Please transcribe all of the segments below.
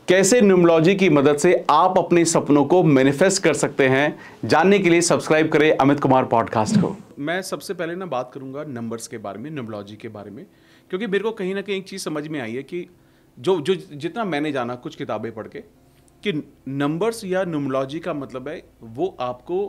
कैसे न्यूमरोलॉजी की मदद से आप अपने सपनों को मैनिफेस्ट कर सकते हैं, जानने के लिए सब्सक्राइब करें अमित कुमार पॉडकास्ट को। मैं सबसे पहले ना बात करूंगा नंबर्स के बारे में, न्यूमरोलॉजी के बारे में, क्योंकि मेरे को कहीं ना कहीं एक चीज़ समझ में आई है कि जो जो जितना मैंने जाना कुछ किताबें पढ़ के, कि नंबर्स या न्यूमरोलॉजी का मतलब है वो आपको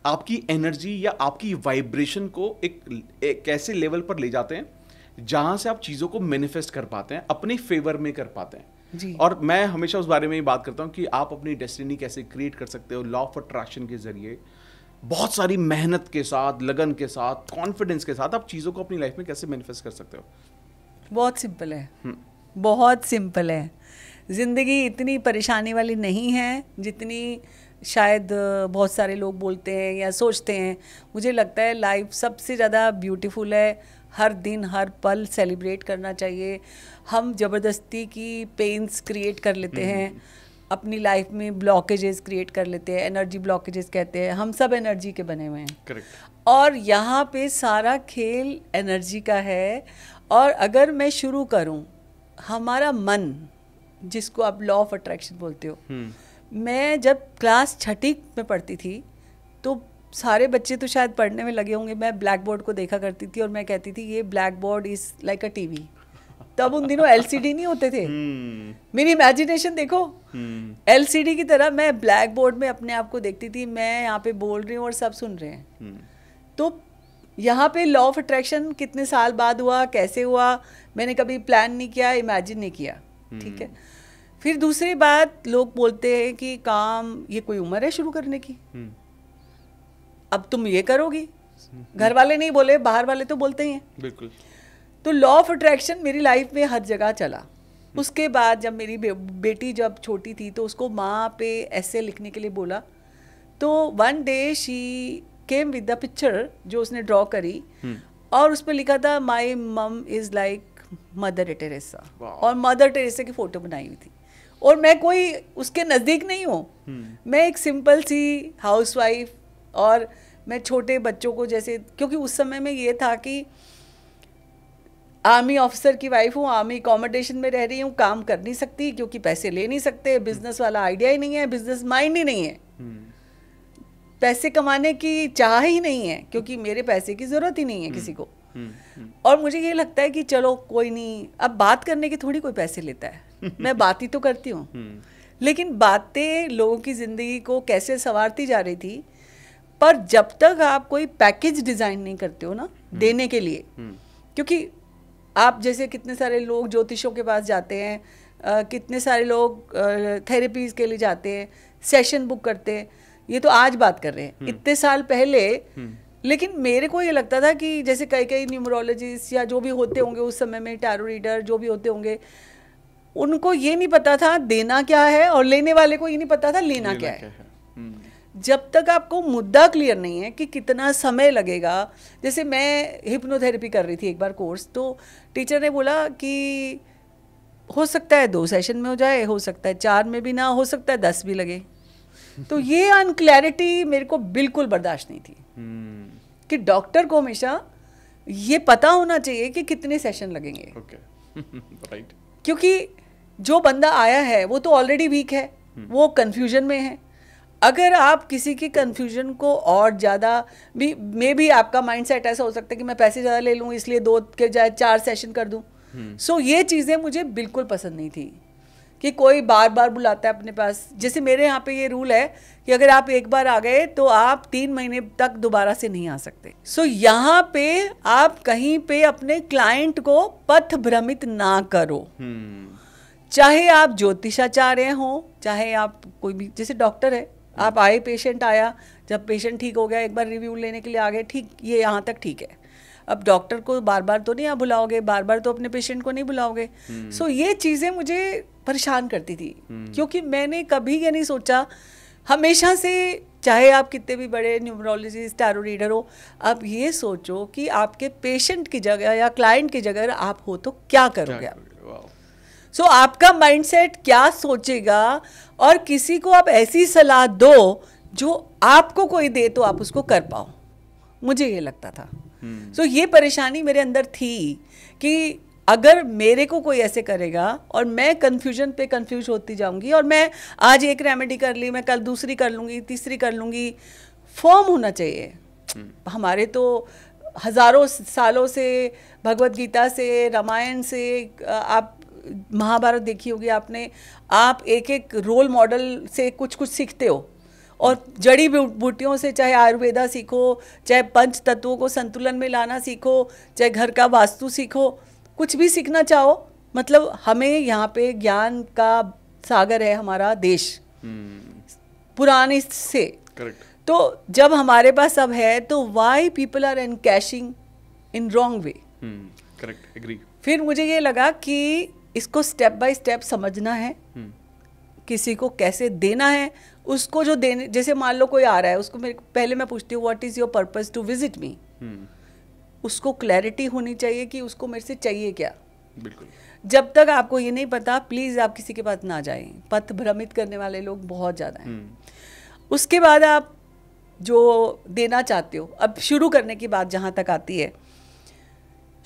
आपकी एनर्जी या आपकी वाइब्रेशन को एक ऐसे लेवल पर ले जाते हैं जहां से आप चीज़ों को मैनिफेस्ट कर पाते हैं, अपने फेवर में कर पाते हैं जी। और मैं हमेशा उस बारे में ही बात करता हूं कि आप अपनी डेस्टिनी कैसे क्रिएट कर सकते हो, लॉ ऑफ अट्रैक्शन के जरिए, बहुत सारी मेहनत के साथ, लगन के साथ, कॉन्फिडेंस के साथ आप चीज़ों को अपनी लाइफ में कैसे मैनिफेस्ट कर सकते हो। बहुत सिंपल है, बहुत सिंपल है। ज़िंदगी इतनी परेशानी वाली नहीं है जितनी शायद बहुत सारे लोग बोलते हैं या सोचते हैं। मुझे लगता है लाइफ सबसे ज़्यादा ब्यूटीफुल है। हर दिन हर पल सेलिब्रेट करना चाहिए। हम ज़बरदस्ती की पेन्स क्रिएट कर लेते हैं, अपनी लाइफ में ब्लॉकेजेस क्रिएट कर लेते हैं, एनर्जी ब्लॉकेजेस कहते हैं। हम सब एनर्जी के बने हुए हैं। करेक्ट। और यहाँ पे सारा खेल एनर्जी का है। और अगर मैं शुरू करूँ, हमारा मन, जिसको आप लॉ ऑफ अट्रैक्शन बोलते हो, मैं जब क्लास 6ठी में पढ़ती थी तो सारे बच्चे तो शायद पढ़ने में लगे होंगे, मैं ब्लैक बोर्ड को देखा करती थी और मैं कहती थी ये black board is like a TV. तब उन दिनों LCD नहीं होते थे। मेरी इमेजिनेशन देखो, LCD की तरह मैं ब्लैक बोर्ड में अपने आप को देखती थी। मैं यहाँ पे बोल रही हूँ और सब सुन रहे हैं। तो यहाँ पे लॉ ऑफ अट्रैक्शन कितने साल बाद हुआ, कैसे हुआ, मैंने कभी प्लान नहीं किया, इमेजिन नहीं किया। ठीक है। फिर दूसरी बात, लोग बोलते हैं कि काम, ये कोई उम्र है शुरू करने की, अब तुम ये करोगी। घर वाले नहीं बोले, बाहर वाले तो बोलते ही हैं। बिल्कुल। तो लॉ ऑफ अट्रैक्शन मेरी लाइफ में हर जगह चला। उसके बाद जब मेरी बेटी जब छोटी थी तो उसको माँ पे ऐसे लिखने के लिए बोला, तो one day she came with the picture जो उसने ड्रॉ करी, और उस पर लिखा था माई मम इज़ लाइक मदर टेरेसा, और मदर टेरेसा की फ़ोटो बनाई हुई थी। और मैं कोई उसके नज़दीक नहीं हूँ, मैं एक सिंपल सी हाउसवाइफ, और मैं छोटे बच्चों को जैसे, क्योंकि उस समय में ये था कि आर्मी ऑफिसर की वाइफ हूँ, आर्मी अकोमोडेशन में रह रही हूँ, काम कर नहीं सकती क्योंकि पैसे ले नहीं सकते, बिजनेस वाला आइडिया ही नहीं है, बिजनेस माइंड ही नहीं है, पैसे कमाने की चाह ही नहीं है, क्योंकि मेरे पैसे की ज़रूरत ही नहीं है किसी को। और मुझे ये लगता है कि चलो कोई नहीं, अब बात करने के थोड़ी कोई पैसे लेता है, मैं बात ही तो करती हूँ। लेकिन बातें लोगों की ज़िंदगी को कैसे संवारती जा रही थी। पर जब तक आप कोई पैकेज डिज़ाइन नहीं करते हो ना देने के लिए, क्योंकि आप जैसे कितने सारे लोग ज्योतिषों के पास जाते हैं, कितने सारे लोग थेरेपीज़ के लिए जाते हैं, सेशन बुक करते हैं, ये तो आज बात कर रहे हैं, इतने साल पहले। लेकिन मेरे को ये लगता था कि जैसे कई न्यूमरोलॉजिस्ट या जो भी होते होंगे उस समय में, टैरो रीडर जो भी होते होंगे, उनको ये नहीं पता था देना क्या है, और लेने वाले को ये नहीं पता था लेना क्या है। जब तक आपको मुद्दा क्लियर नहीं है कि कितना समय लगेगा। जैसे मैं हिप्नोथेरेपी कर रही थी एक बार कोर्स, तो टीचर ने बोला कि हो सकता है 2 सेशन में हो जाए, हो सकता है 4 में भी ना, हो सकता है 10 भी लगे। तो ये अनक्लैरिटी मेरे को बिल्कुल बर्दाश्त नहीं थी कि डॉक्टर को हमेशा ये पता होना चाहिए कि कितने सेशन लगेंगे। राइट। क्योंकि जो बंदा आया है वो तो ऑलरेडी वीक है, वो कन्फ्यूजन में है। अगर आप किसी की कन्फ्यूजन को और ज़्यादा भी, मे भी आपका माइंडसेट ऐसा हो सकता है कि मैं पैसे ज़्यादा ले लूँ इसलिए 2 के जाए 4 सेशन कर दूँ। सो ये चीज़ें मुझे बिल्कुल पसंद नहीं थी कि कोई बार बार बुलाता है अपने पास। जैसे मेरे यहाँ पे ये रूल है कि अगर आप एक बार आ गए तो आप 3 महीने तक दोबारा से नहीं आ सकते। सो यहाँ पे आप कहीं पे अपने क्लाइंट को पथ भ्रमित ना करो। चाहे आप ज्योतिषाचार्य हो, चाहे आप कोई भी, जैसे डॉक्टर है, आप आए, पेशेंट आया, जब पेशेंट ठीक हो गया, एक बार रिव्यू लेने के लिए आ गए, ठीक, ये यहाँ तक ठीक है। अब डॉक्टर को बार बार तो नहीं आप बुलाओगे, बार बार तो अपने पेशेंट को नहीं बुलाओगे। सो ये चीज़ें मुझे परेशान करती थी, क्योंकि मैंने कभी ये नहीं सोचा, हमेशा से, चाहे आप कितने भी बड़े न्यूमरोलॉजिस्ट, टैरो रीडर हो, आप ये सोचो कि आपके पेशेंट की जगह या क्लाइंट की जगह आप हो तो क्या करोगे आप। सो आपका माइंडसेट क्या सोचेगा, और किसी को आप ऐसी सलाह दो जो आपको कोई दे तो आप उसको कर पाओ। मुझे ये लगता था। सो ये परेशानी मेरे अंदर थी कि अगर मेरे को कोई ऐसे करेगा और मैं कंफ्यूजन पे कंफ्यूज होती जाऊंगी, और मैं आज एक रेमेडी कर ली, मैं कल दूसरी कर लूंगी, तीसरी कर लूंगी, फॉर्म होना चाहिए। हमारे तो हजारों सालों से भगवत गीता से, रामायण से, आप महाभारत देखी होगी आपने, आप एक एक रोल मॉडल से कुछ कुछ सीखते हो। और जड़ी बूटियों से, चाहे आयुर्वेदा सीखो, चाहे पंच तत्वों को संतुलन में लाना सीखो, चाहे घर का वास्तु सीखो, कुछ भी सीखना चाहो, मतलब हमें यहाँ पे ज्ञान का सागर है हमारा देश, पुराने से। करेक्ट। तो जब हमारे पास सब है तो why people are encashing in wrong way. Correct, agree. फिर मुझे ये लगा कि इसको स्टेप बाय स्टेप समझना है, किसी को कैसे देना है, उसको जो देने, जैसे मान लो कोई आ रहा है, उसको पहले मैं पूछती हूँ what is your purpose to visit me. उसको क्लैरिटी होनी चाहिए कि उसको मेरे से चाहिए क्या। बिल्कुल। जब तक आपको ये नहीं पता, प्लीज आप किसी के पास ना जाएं, पथ भ्रमित करने वाले लोग बहुत ज़्यादा हैं। उसके बाद आप जो देना चाहते हो, अब शुरू करने की बात जहाँ तक आती है,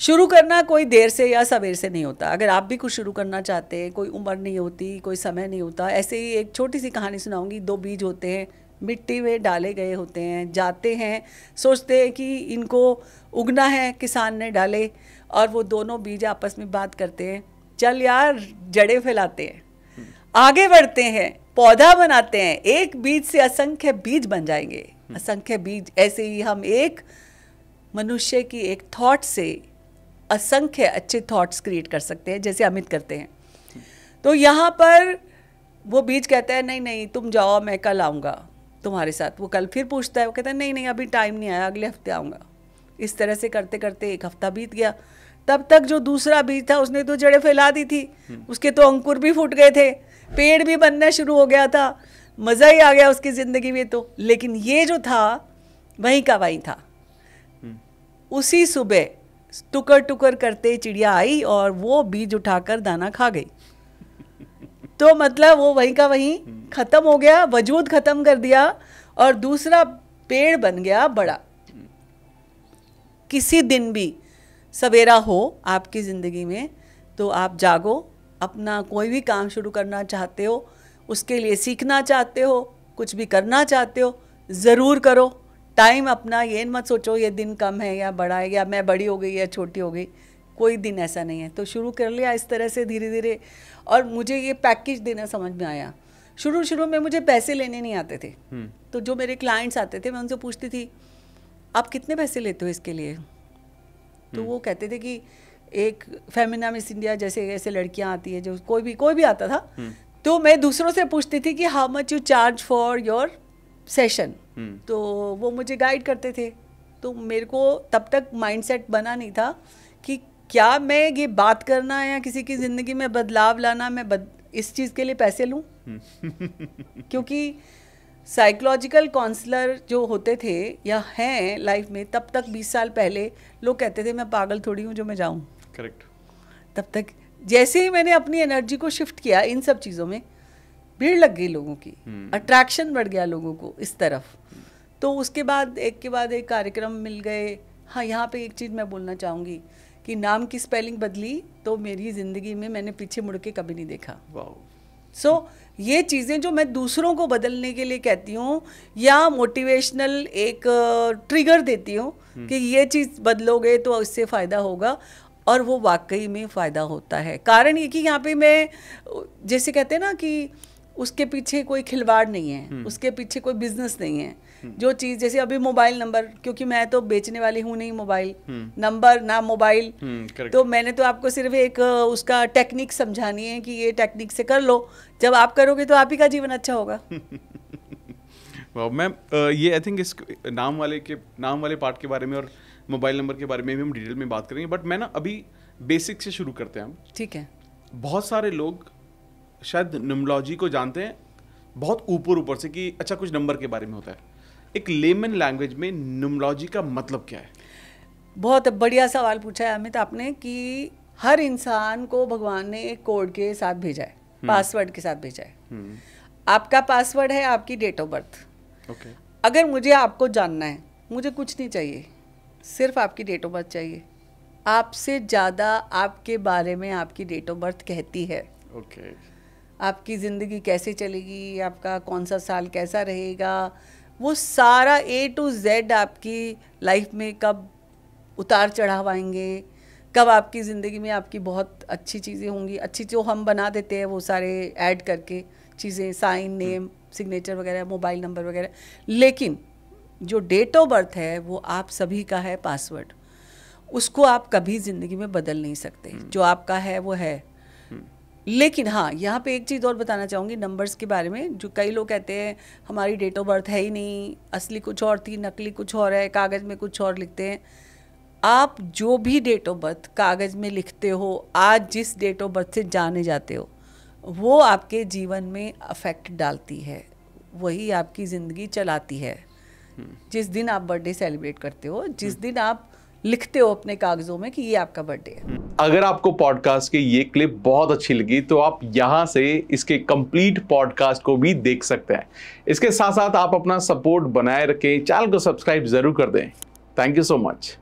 शुरू करना कोई देर से या सवेर से नहीं होता। अगर आप भी कुछ शुरू करना चाहते हैं, कोई उम्र नहीं होती, कोई समय नहीं होता। ऐसे ही एक छोटी सी कहानी सुनाऊंगी। 2 बीज होते हैं, मिट्टी में डाले गए होते हैं, जाते हैं, सोचते हैं कि इनको उगना है, किसान ने डाले, और वो दोनों बीज आपस में बात करते हैं, चल यार जड़ें फैलाते हैं, आगे बढ़ते हैं, पौधा बनाते हैं, एक बीज से असंख्य बीज बन जाएंगे, असंख्य बीज। ऐसे ही हम एक मनुष्य की एक थॉट से असंख्य अच्छे थॉट्स क्रिएट कर सकते हैं, जैसे अमित करते हैं। तो यहाँ पर वो बीज कहता है नहीं नहीं तुम जाओ, मैं कल आऊँगा तुम्हारे साथ। वो कल फिर पूछता है, वो कहता है नहीं नहीं अभी टाइम नहीं आया, अगले हफ्ते आऊँगा। इस तरह से करते करते 1 हफ्ता बीत गया। तब तक जो दूसरा बीज था उसने तो जड़ें फैला दी थी, उसके तो अंकुर भी फूट गए थे, पेड़ भी बनना शुरू हो गया था, मज़ा ही आ गया उसकी ज़िंदगी में तो। लेकिन ये जो था वहीं का वहीं था। उसी सुबह टुकर टुकर करते चिड़िया आई और वो बीज उठाकर दाना खा गई। तो मतलब वो वहीं का वहीं खत्म हो गया, वजूद खत्म कर दिया, और दूसरा पेड़ बन गया बड़ा। किसी दिन भी सवेरा हो आपकी ज़िंदगी में तो आप जागो, अपना कोई भी काम शुरू करना चाहते हो, उसके लिए सीखना चाहते हो, कुछ भी करना चाहते हो, ज़रूर करो। टाइम अपना ये मत सोचो ये दिन कम है या बड़ा है, या मैं बड़ी हो गई या छोटी हो गई, कोई दिन ऐसा नहीं है। तो शुरू कर लिया इस तरह से धीरे धीरे। और मुझे ये पैकेज देना समझ में आया। शुरू में मुझे पैसे लेने नहीं आते थे, तो जो मेरे क्लाइंट्स आते थे मैं उनसे पूछती थी आप कितने पैसे लेते हो इसके लिए। तो वो कहते थे कि एक फेमिना मिस इंडिया जैसे ऐसे लड़कियां आती है, जो कोई भी आता था, तो मैं दूसरों से पूछती थी कि how much you charge for your session. तो वो मुझे गाइड करते थे। तो मेरे को तब तक माइंडसेट बना नहीं था कि क्या मैं ये बात करना या किसी की ज़िंदगी में बदलाव लाना, मैं इस चीज़ के लिए पैसे लूँ। क्योंकि साइकोलॉजिकल काउंसलर जो होते थे या हैं लाइफ में, तब तक 20 साल पहले लोग कहते थे मैं पागल थोड़ी हूँ जो मैं जाऊँ। करेक्ट। तब तक जैसे ही मैंने अपनी एनर्जी को शिफ्ट किया इन सब चीज़ों में, भीड़ लग गई लोगों की, अट्रैक्शन बढ़ गया लोगों को इस तरफ। तो उसके बाद एक के बाद एक कार्यक्रम मिल गए। हाँ, यहाँ पे एक चीज़ मैं बोलना चाहूँगी कि नाम की स्पेलिंग बदली तो मेरी ज़िंदगी में मैंने पीछे मुड़ के कभी नहीं देखा। सो ये चीज़ें जो मैं दूसरों को बदलने के लिए कहती हूँ या मोटिवेशनल एक ट्रिगर देती हूँ कि ये चीज़ बदलोगे तो इससे फ़ायदा होगा, और वो वाकई में फ़ायदा होता है। कारण ये कि यहाँ पे मैं, जैसे कहते हैं ना कि उसके पीछे कोई खिलवाड़ नहीं है, उसके पीछे कोई बिजनेस नहीं है। जो चीज़ जैसे अभी मोबाइल नंबर, क्योंकि मैं तो बेचने वाली हूँ नहीं मोबाइल नंबर ना मोबाइल, तो मैंने तो आपको सिर्फ एक उसका टेक्निक समझानी है कि ये टेक्निक से कर लो। जब आप करोगे तो आप ही का जीवन अच्छा होगा। मैम ये आई थिंक इस नाम वाले पार्ट के बारे में और मोबाइल नंबर के बारे में भी हम डिटेल में बात करेंगे, बट मैं ना अभी बेसिक से शुरू करते हैं हम। ठीक है। बहुत सारे लोग शायद न्यूमरोलॉजी को जानते हैं बहुत ऊपर से कि अच्छा कुछ नंबर के बारे में होता है। एक लेमन लैंग्वेज में न्यूमरोलॉजी का मतलब क्या है? बहुत बढ़िया सवाल पूछा है अमित आपने कि हर इंसान को भगवान ने एक कोड के साथ भेजा है, पासवर्ड के साथ भेजा है। आपका पासवर्ड है आपकी डेट ऑफ बर्थ। ओके। अगर मुझे आपको जानना है, मुझे कुछ नहीं चाहिए, सिर्फ आपकी डेट ऑफ बर्थ चाहिए, आपसे ज़्यादा आपके बारे में आपकी डेट ऑफ बर्थ कहती है। ओके। आपकी ज़िंदगी कैसे चलेगी, आपका कौन सा साल कैसा रहेगा, वो सारा A to Z आपकी लाइफ में कब उतार चढ़ाव आएंगे, कब आपकी ज़िंदगी में आपकी बहुत अच्छी चीज़ें होंगी, अच्छी जो हम बना देते हैं वो सारे ऐड करके चीज़ें, साइन, नेम, सिग्नेचर वगैरह, मोबाइल नंबर वगैरह। लेकिन जो डेट ऑफ बर्थ है वो आप सभी का है पासवर्ड, उसको आप कभी ज़िंदगी में बदल नहीं सकते। जो आपका है वो है। लेकिन हाँ, यहाँ पे एक चीज़ और बताना चाहूँगी नंबर्स के बारे में। जो कई लोग कहते हैं हमारी डेट ऑफ बर्थ है ही नहीं, असली कुछ और थी, नकली कुछ और है, कागज़ में कुछ और लिखते हैं। आप जो भी डेट ऑफ बर्थ कागज़ में लिखते हो, आज जिस डेट ऑफ बर्थ से जाने जाते हो, वो आपके जीवन में अफेक्ट डालती है, वही आपकी ज़िंदगी चलाती है। जिस दिन आप बर्थडे सेलिब्रेट करते हो, जिस दिन आप लिखते हो अपने कागजों में कि ये आपका बर्थडे है। अगर आपको पॉडकास्ट की ये क्लिप बहुत अच्छी लगी तो आप यहाँ से इसके कंप्लीट पॉडकास्ट को भी देख सकते हैं। इसके साथ साथ आप अपना सपोर्ट बनाए रखें, चैनल को सब्सक्राइब जरूर कर दें। Thank you so much.